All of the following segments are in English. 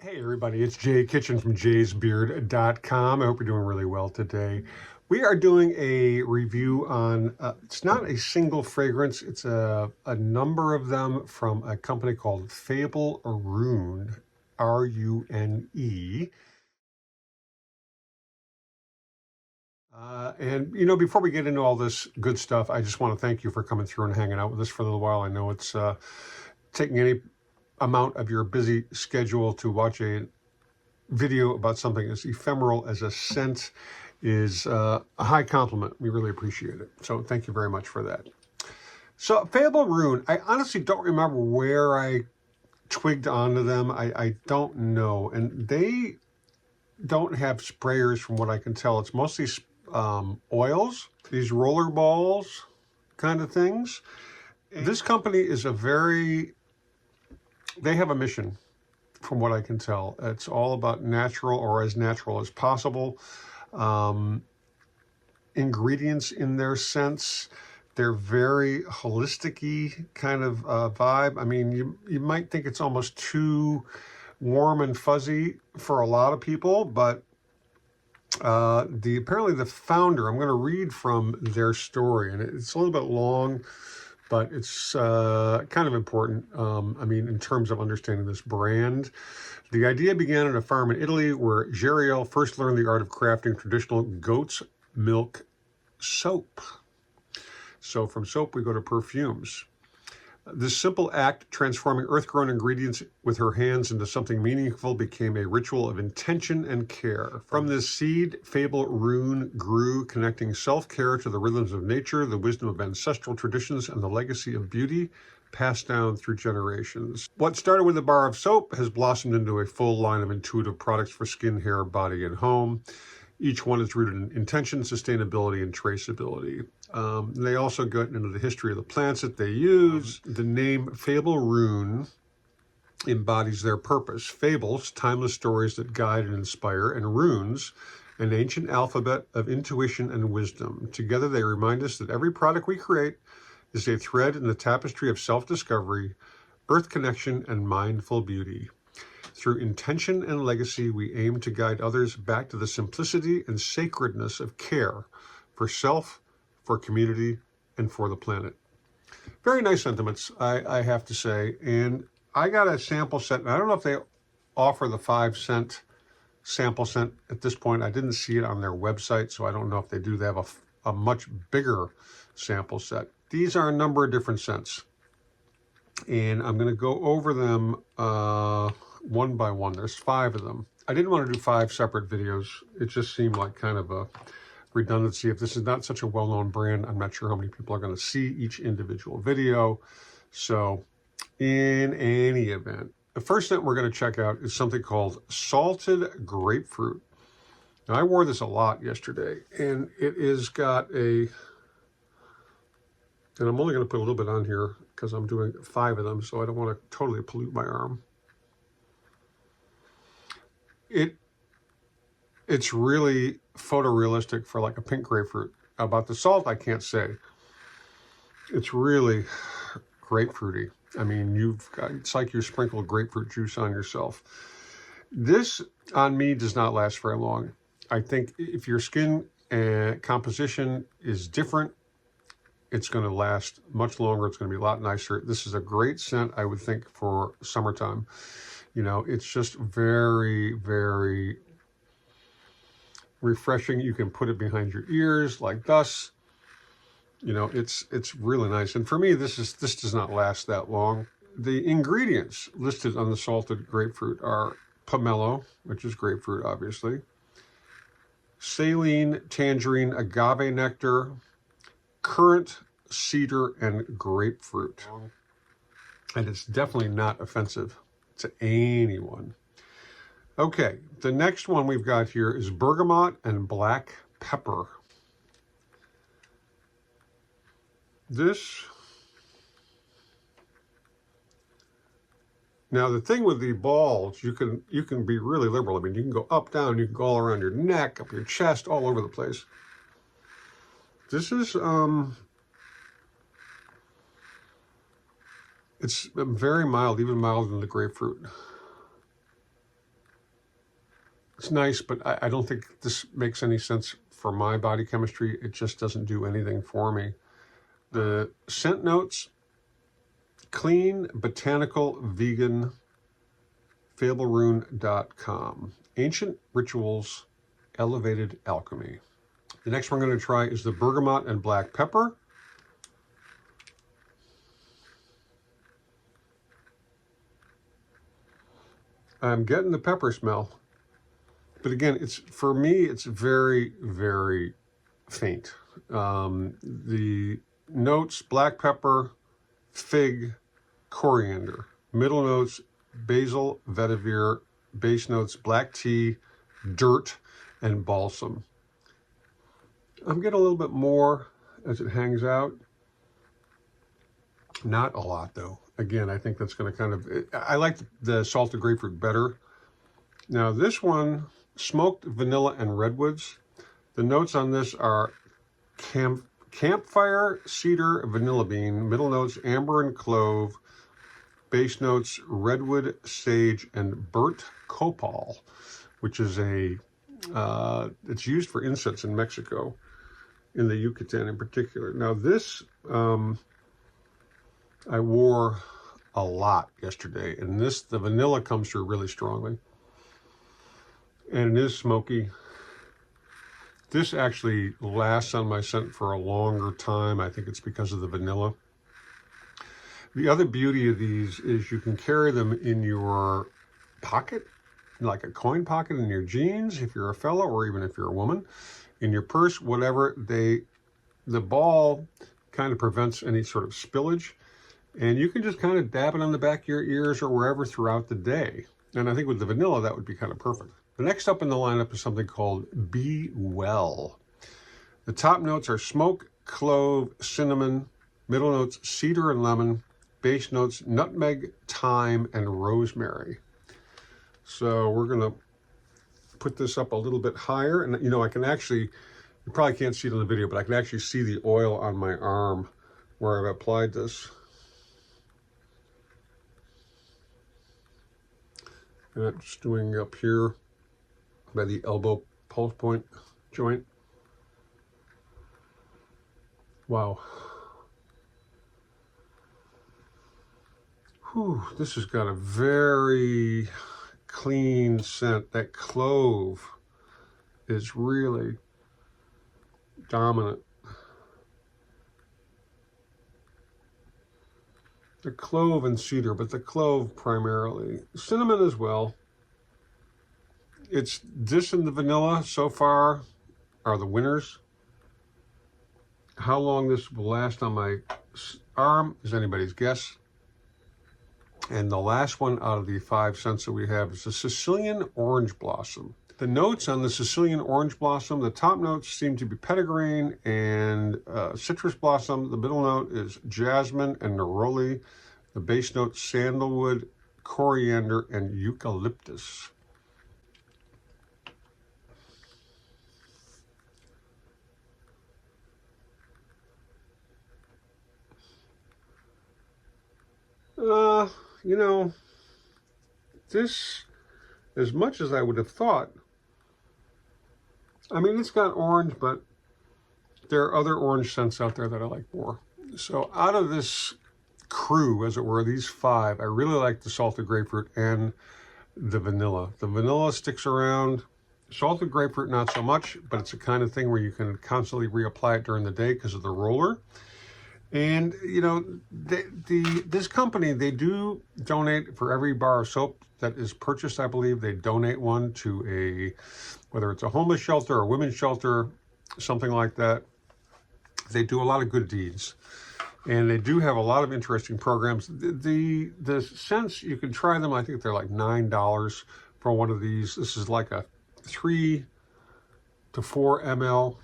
Hey everybody, it's Jay Kitchen from jaysbeard.com. I hope you're doing really well today. We are doing a review on, it's not a single fragrance, it's a number of them from a company called Fable Rune, R-U-N-E. Before we get into all this good stuff, I just want to thank you for coming through and hanging out with us for a little while. I know it's taking any amount of your busy schedule to watch a video about something as ephemeral as a scent is a high compliment. We really appreciate it. So thank you very much for that. So Fable Rune, I honestly don't remember where I twigged onto them. I don't know. And they don't have sprayers from what I can tell. It's mostly oils, these roller balls kind of things. And this company is they have a mission from what I can tell. It's all about natural or as natural as possible. Ingredients in their scents. They're very holistic-y kind of vibe. I mean, you might think it's almost too warm and fuzzy for a lot of people, but apparently the founder, I'm going to read from their story, and it's a little bit long, but it's kind of important, in terms of understanding this brand. The idea began at a farm in Italy where Geriel first learned the art of crafting traditional goat's milk soap. So from soap, we go to perfumes. This simple act, transforming earth-grown ingredients with her hands into something meaningful, became a ritual of intention and care. From this seed, Fable Rune grew, connecting self-care to the rhythms of nature, the wisdom of ancestral traditions, and the legacy of beauty passed down through generations. What started with a bar of soap has blossomed into a full line of intuitive products for skin, hair, body, and home. Each one is rooted in intention, sustainability, and traceability. They also get into the history of the plants that they use. The name Fable Rune embodies their purpose. Fables, timeless stories that guide and inspire, and runes, an ancient alphabet of intuition and wisdom. Together they remind us that every product we create is a thread in the tapestry of self-discovery, earth connection, and mindful beauty. Through intention and legacy, we aim to guide others back to the simplicity and sacredness of care for self, for community, and for the planet. Very nice sentiments, I have to say. And I got a sample set, and I don't know if they offer the 5-cent sample scent at this point. I didn't see it on their website, so I don't know if they do. They have a much bigger sample set. These are a number of different scents, and I'm going to go over them one by one. There's 5 of them. I didn't want to do 5 separate videos. It just seemed like kind of a redundancy. If this is not such a well-known brand, I'm not sure how many people are going to see each individual video. So in any event, the first scent we're going to check out is something called Salted Grapefruit. Now, I wore this a lot yesterday, and it is got and I'm only going to put a little bit on here because I'm doing 5 of them, so I don't want to totally pollute my arm. It's really photorealistic for like a pink grapefruit. About the salt, I can't say. It's really grapefruity. I mean, it's like you sprinkled grapefruit juice on yourself. This, on me, does not last very long. I think if your skin composition is different, it's going to last much longer. It's going to be a lot nicer. This is a great scent, I would think, for summertime. You know, it's just very, very refreshing. You can put it behind your ears like thus. You know, it's really nice. And for me, this does not last that long. The ingredients listed on the salted grapefruit are pomelo, which is grapefruit, obviously, saline, tangerine, agave nectar, currant, cedar, and grapefruit. And it's definitely not offensive to anyone. Okay, the next one we've got here is bergamot and black pepper. Now the thing with the balls, you can be really liberal. I mean, you can go up, down, you can go all around your neck, up your chest, all over the place. This is it's very mild, even milder than the grapefruit. It's nice, but I don't think this makes any sense for my body chemistry. It just doesn't do anything for me. The scent notes, clean, botanical, vegan, FableRune.com. Ancient rituals, elevated alchemy. The next one I'm going to try is the bergamot and black pepper. I'm getting the pepper smell, but again, for me, it's very, very faint. The notes, black pepper, fig, coriander. Middle notes, basil, vetiver. Base notes, black tea, dirt, and balsam. I'm getting a little bit more as it hangs out. Not a lot, though. Again, I think that's going to kind of... I like the salted grapefruit better. Now, this one, smoked vanilla and redwoods. The notes on this are campfire, cedar, vanilla bean. Middle notes, amber and clove. Base notes, redwood, sage, and burnt copal, which is it's used for incense in Mexico, in the Yucatan in particular. Now, this... I wore a lot yesterday, and the vanilla comes through really strongly. And it is smoky. This actually lasts on my scent for a longer time. I think it's because of the vanilla. The other beauty of these is you can carry them in your pocket, like a coin pocket in your jeans, if you're a fellow, or even if you're a woman, in your purse, whatever. The ball kind of prevents any sort of spillage. And you can just kind of dab it on the back of your ears or wherever throughout the day. And I think with the vanilla, that would be kind of perfect. The next up in the lineup is something called Be Well. The top notes are smoke, clove, cinnamon. Middle notes, cedar and lemon. Base notes, nutmeg, thyme, and rosemary. So we're going to put this up a little bit higher. And, you know, I can actually, you probably can't see it in the video, but I can actually see the oil on my arm where I've applied this. And I'm just doing up here by the elbow pulse point joint. Wow. Whew, this has got a very clean scent. That clove is really dominant. The clove and cedar, but the clove primarily. Cinnamon as well. It's this and the vanilla so far are the winners. How long this will last on my arm is anybody's guess. And the last one out of the 5 scents that we have is the Sicilian Orange Blossom. The notes on the Sicilian Orange Blossom, the top notes seem to be petitgrain and citrus blossom. The middle note is jasmine and neroli. The base note, sandalwood, coriander, and eucalyptus. You know, this, as much as I would have thought, I mean, it's got orange, but there are other orange scents out there that I like more. So out of this crew, as it were, these 5, I really like the salted grapefruit and the vanilla. The vanilla sticks around. Salted grapefruit, not so much, but it's the kind of thing where you can constantly reapply it during the day because of the roller. And, you know, this company, they do donate for every bar of soap that is purchased, I believe, they donate one to whether it's a homeless shelter or a women's shelter, something like that. They do a lot of good deeds. And they do have a lot of interesting programs. The scents, you can try them. I think they're like $9 for one of these. This is like a 3 to 4 ml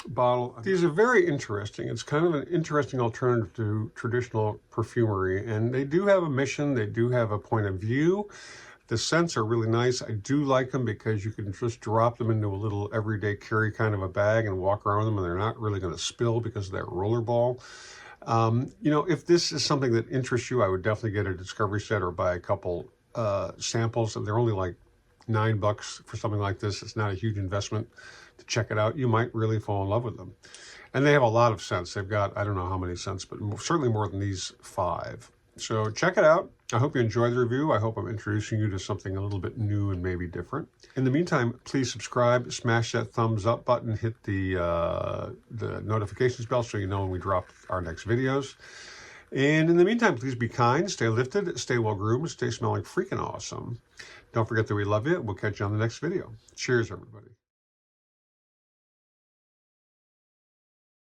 bottle. These are very interesting. It's kind of an interesting alternative to traditional perfumery. And they do have a mission. They do have a point of view. The scents are really nice. I do like them because you can just drop them into a little everyday carry kind of a bag and walk around them, and they're not really going to spill because of that roller ball. You know, if this is something that interests you, I would definitely get a discovery set or buy a couple samples. They're only like $9 for something like this. It's not a huge investment to check it out. You might really fall in love with them. And they have a lot of scents. They've got, I don't know how many scents, but certainly more than these 5. So check it out. I hope you enjoyed the review. I hope I'm introducing you to something a little bit new and maybe different. In the meantime, please subscribe, smash that thumbs up button, hit the notifications bell so you know when we drop our next videos. And in the meantime, please be kind, stay lifted, stay well groomed, stay smelling freaking awesome. Don't forget that we love you. We'll catch you on the next video. Cheers, everybody.